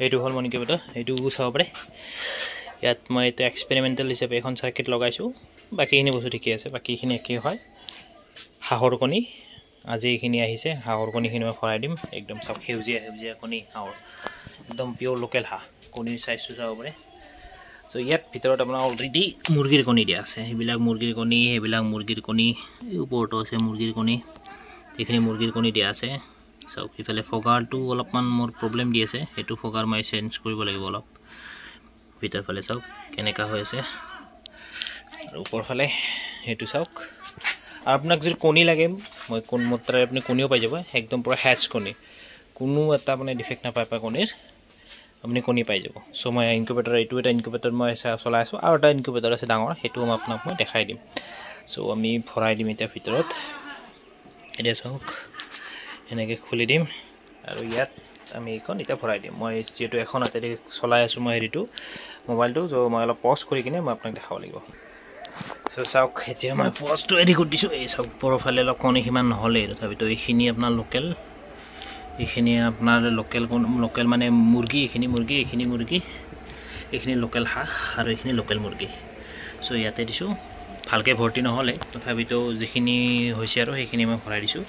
এইটো হল মোৰ ইনকিউবেটৰ এইটো চাব পাৰে ইয়াত মই এটা এক্সপেৰিমেন্টাল হিচাপে এখন সাৰ্কিট লগাইছো বাকিখিনি বস্তু ঠিকে আছে বাকিখিনি একে হয় হাহৰ কণী আজি এইখিনি আহিছে হাহৰ কণীখিনি মই ভৰাই দিম একদম সব হেউজিয়া কণী হাহৰ একদম পিওৰ লোকেল হাঁহ কণীৰ সাইজটো চাব পাৰে সো ইয়াত ভিতৰত আপোনাৰ অলৰেডি মুৰ্গীৰ কণী দিয়া আছে এইবিলাক মুৰ্গীৰ কণী ওপৰতো আছে মুৰ্গীৰ কণী এইখিনি মুৰ্গীৰ কণী দিয়া আছে সব ইফালে ফগাৰটো অলপমান মোৰ প্ৰবলেম দি আছে এটো ফগাৰ মই চেঞ্জ কৰিব লাগিব অলপ ভিতৰ ফালে সব কেনেকা হৈ আছে আৰু ওপৰ ফালে এটো সব আপোনাক যদি কণী লাগে মই কোন মাত্ৰাৰে আপুনি কণীও পাই যাব একদম পুৰা হ্যাচ কণী কোনো এটা মানে ডিফেক্ট নাপায় কণীৰ আপনি কণী পাই যাব সো মই ইনকিউবেটৰ এইটো এটা ইনকিউবেটৰ মই চলাই আছো আৰু এটা ইনকিউবেটৰ আছে ডাঙৰ হেতু মই আপোনাক মই দেখাই দিম সো আমি ভৰাই দিম এটা ভিতৰত এটা চাওক এনেকে খুলি দিম আৰু ইয়াত আমি এখন এটা ভৰাই দিম মই যেটো এখন হাতেৰে চলাই আছো মই হেৰিটো মোবাইলটো সো মই অলপ পজ কৰি কিনে মই আপোনাক দেখাব লাগিব সো চাওক এতিয়া মই পজটো এডি কৰি দিছো এই সব পৰফালে অলপ কণী হিমান নহলে তথাপিতো এইখিনি আপোনাৰ লোকেল এইখিনি আপোনাৰ লোকেল মানে মুৰ্গী এইখিনি লোকেল হাঁহ আৰু এইখিনি লোকেল মুৰ্গী সো ইয়াতে দিছো ভালকে ভৰ্তি নহলে তথাপিতো যিখিনি হৈছে আৰু সেইখিনি মই ভৰাই দিছো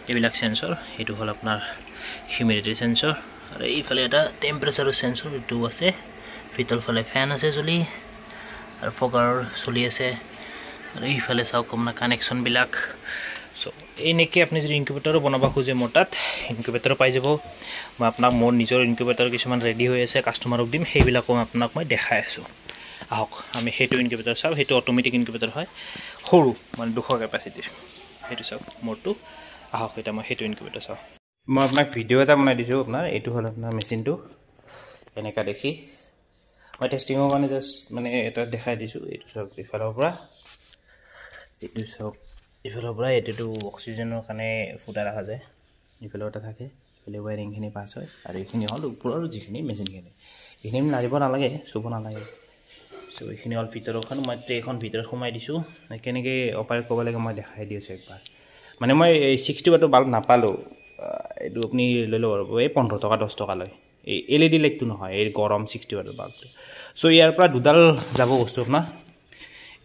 এইবিলাক সেন্সৰ এটো হল আপোনাৰ হিউমিডিটি সেন্সৰ আৰু এইফালে এটা টেম্পাৰেচাৰ সেন্সৰ এটো আছে ভিতৰ ফালে ফ্যান আছে চলি আৰু ফগাৰ চলি আছে আৰু এইফালে চাওক আপোনাৰ কানেকচন বিলাক সো এনেকে আপনি যদি ইনকিউবেটৰ বনাব খোজে মোটাত ইনকিউবেটৰ পাই যাব মই আপোনাক মোৰ নিজৰ ইনকিউবেটৰ কিছুমান ৰেডি হৈ আছে কাস্টমাৰক দিম সেইবিলাকো আপোনাক মই দেখাই আছো আহক আমি হেতু ইনকিউবেটৰ চাও হেতু অটোমেটিক ইনকিউবেটৰ হয় সৰু মানে 200 কেপাসিটিৰ হেতু চাও মোৰটো আহক এটা মই হেতু ইনকিউবেটৰ চাও মই আপোনাক ভিডিও এটা বনাই দিছো আপোনাৰ এটো হল আপোনাৰ মেচিনটো এনেকা দেখি মই টেষ্টিংৰ কাৰণে জাস্ট মানে এটা দেখাই দিছো এটো চাওক ইফালৰ পৰা এটো চাওক ইফালৰ পৰা এটো অক্সিজেনৰ কাৰণে ফুটা ৰাখা যায় ইফালটা থাকে ইফালে ওয়্যাৰিং খিনি পাস হয় আৰু এইখিনি হল ওপৰৰ যিখিনি মেচিনখিনি এইখিনি নাৰিব নালাগে চুব নালাগে সো এইখিনি হল ভিতৰখন মই এখন ভিতৰত সোমাই দিছো কেনেকে অপাৰেট কৰিব লাগে মই দেখাই দিছো একবাৰ মানে মই 60 ওয়াটৰ বাল্ব নাপালো এটো আপুনি লৈ লব এই 15 টকা 10 টকা লয় এই এলইডি লাইটটো নহয় এই গৰম 60 ওয়াটৰ বাল্বটো সো ইয়াৰ পৰা দুডাল যাব বস্তু আপোনাৰ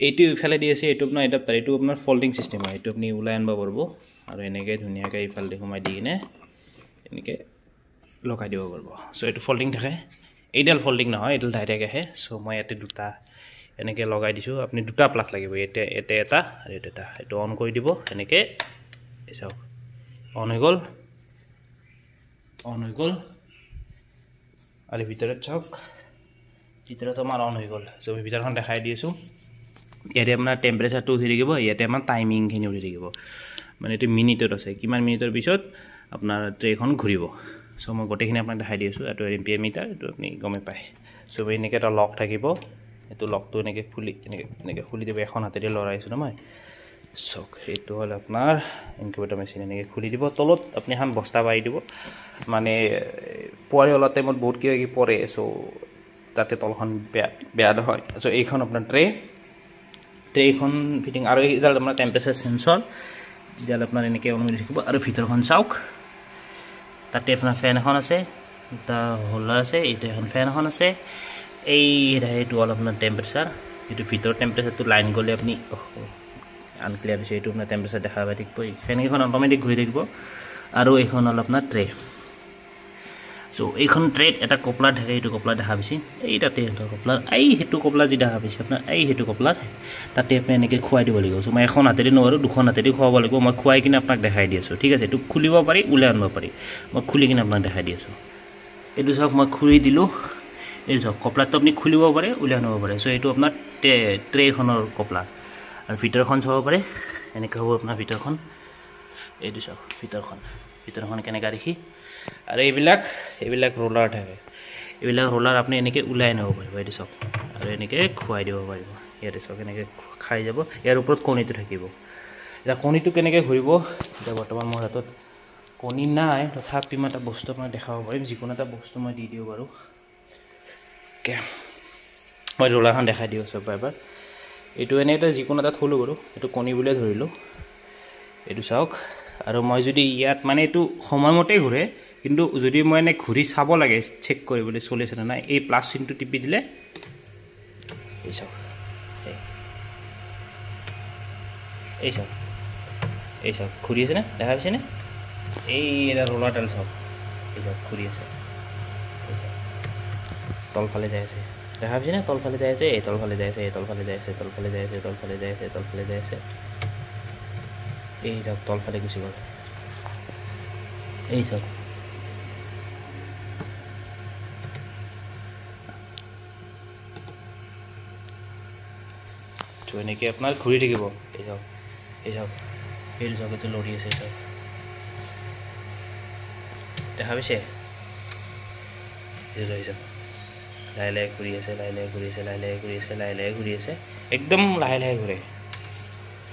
এইটো ইফালে দি আছে এইটো আপোনাৰ এডাপ্টাৰ এইটো আপোনাৰ ফল্ডিং সিস্টেম হয় এইটো আপুনি উলাই আনব পাৰব আৰু এনেকে ধুনিয়াকে ইফালে সোমাই দি কিনে এনেকে লগাই দিব পাৰব সো এইটো ফল্ডিং থাকে এইডাল ফল্ডিং নহয় এইডাল ডাইৰেক্ট আহে সো মই এতে দুটা এনেকে লগাই দিছো আপুনি দুটা প্লাগ লাগিব এতে এটা আৰু এটা এটো অন কৰি দিব এনেকে চাওক অন হৈ গল আৰু ভিতৰত চাওক ভিতৰত আমাৰ অন হৈ গল সো ভিতৰখন দেখাই দিছো ইয়াতে আপোনাৰ টেম্পাৰেচাৰটো উঠি থাকিব ইয়াতে আমাৰ টাইমিং খিনি উঠি থাকিব মানে এটো মিনিটত আছে কিমান মিনিটৰ পিছত আপোনাৰ ট্ৰেখন ঘুৰিব সো মই গটেখিনি আপোনাক দেখাই দিছো এটো এম্পিয়াৰ মিটাৰ এটো আপুনি গমে পায় সো এনেকে এটা লক থাকিব এটো লকটো এনেকে খুলি দিব এখন হাতেৰে লৰাইছো না মই সো এটো হল আপোনাৰ ইনকিউবেটৰ মেচিন এনেকে খুলি দিব তলত আপুনি হান বস্তা বাই দিব মানে পৰে অলতে মত বহুত কিবা কি পৰে সো তাতে তলখন বেয়া নহয় সো এইখন আপোনাৰ ট্ৰেখন ফিটিং আৰু এইডাল আপোনাৰ টেম্পাৰেচাৰ সেন্সৰ যেল আপোনাৰ এনেকে অন কৰি থাকিব আৰু ভিতৰখন চাওক তাতে আপোনাৰ ফ্যান এখন আছে এটা হোল্ডাৰ আছে এটা এখন ফ্যান এখন আছে এই হেতু হল আপোনাৰ টেম্পাৰেচাৰ এটো ভিতৰ টেম্পাৰেচাৰটো লাইন গলে আপুনি আনক্লিয়াৰ হৈছে এটো আপোনাৰ টেম্পাৰেচাৰ দেখা পাই থাকিব ফ্যান এখন অটোমেটিক ঘূৰি থাকিব আৰু এইখন হল আপোনাৰ ট্ৰে সো এইখন ট্ৰেত এটা কপলাৰ থাকে এটো কপলাৰ দেখা পাইছে এই তাতে এটা কপলাৰ এই হেতু কপলাৰ যি দেখা পাইছে আপোনাৰ এই হেতু কপলাৰ তাতে আপুনি এনেকে খুৱাই দিব লাগিব সো মই এখন হাতেৰে নোৱাৰো দুখন হাতেৰে খুৱাব লাগিব মই খুৱাই কিনে আপোনাক দেখাই দি আছো ঠিক আছে এটো খুলিব পাৰি উলাই আনব পাৰি মই খুলি কিনে আপোনাক দেখাই দি আছো এটো চাওক মই খুলি দিলো এই চাওক কপলাৰটো আপুনি খুলিব পাৰে উলাই আনব পাৰে সো এটো আপোনাৰ ট্ৰেখনৰ কপলাৰ আৰু ভিতৰখন চাব পাৰে এনেকে হ'ব আপোনাৰ ভিতৰখন এইটো চাওক ভিতৰখন কেনেকা দেখি আৰু এইবিলাক ৰোলাৰ থাকে এইবিলাক ৰোলাৰ আপুনি এনেকে উলাই আনব পাৰিব এইটো চাওক আৰু এনেকে খুৱাই দিব পাৰিব ইয়াতে চাওক এনেকে খাই যাব ইয়াৰ ওপৰত কণীটো থাকিব এটা কণীটো কেনেকে ঘুৰিব এটা বৰ্তমান মোৰ হাতত কণী নাই তথাপি মই এটা বস্তু আপোনাক দেখাব পাৰিম যিকোনো এটা বস্তু মই দি দিও বাৰু কে মই ৰোলাৰখন দেখাই দিও সব এবাৰ এটো এনে এটা যিকোনো এটা থলো বাৰু এটো কণী বুলে ধৰিলো এটো চাওক আৰু মই যদি ইয়াত মানে এটো সময়মতে ঘুৰে কিন্তু যদি মই এনে ঘূৰি চাব লাগে চেক কৰিবলৈ চলিছে নে নাই এই প্লাছ চিনটো টিপি দিলে এই চাওক এই চাওক ঘূৰি আছে নে দেখা পাইছেনে এই এটা ৰোলাৰডাল চাওক এই চাওক ঘূৰি আছে তলফালে যাই আছে দেখা পাইছেনে তলফালে যাই আছে এই তলফালে যাই আছে এই তলফালে যাই আছে তলফালে যাই আছে তলফালে যাই আছে তলফালে যাই আছে এই চাওক তলফালে গুচি গ'ল এই চাওক তো এনেকৈ আপোনাৰ ঘূৰি থাকিব এই চাওক এইটো চাওক এইটো লৰি আছে চাওক দেখা পাইছে এই লৈ যাওক লাহে লাহে ঘূৰি আছে লাহে লাহে ঘূৰি আছে লাহে লাহে ঘূৰি আছে লাহে লাহে ঘূৰি আছে একদম লাহে লাহে ঘূৰে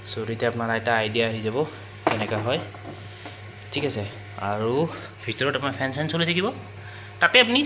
চ' তেতিয়া আপোনাৰ এটা আইডিয়া আহি যাব কেনেকুৱা হয় ঠিক আছে আৰু ভিতৰত আপোনাৰ ফেন চেন চলি থাকিব তাতে আপুনি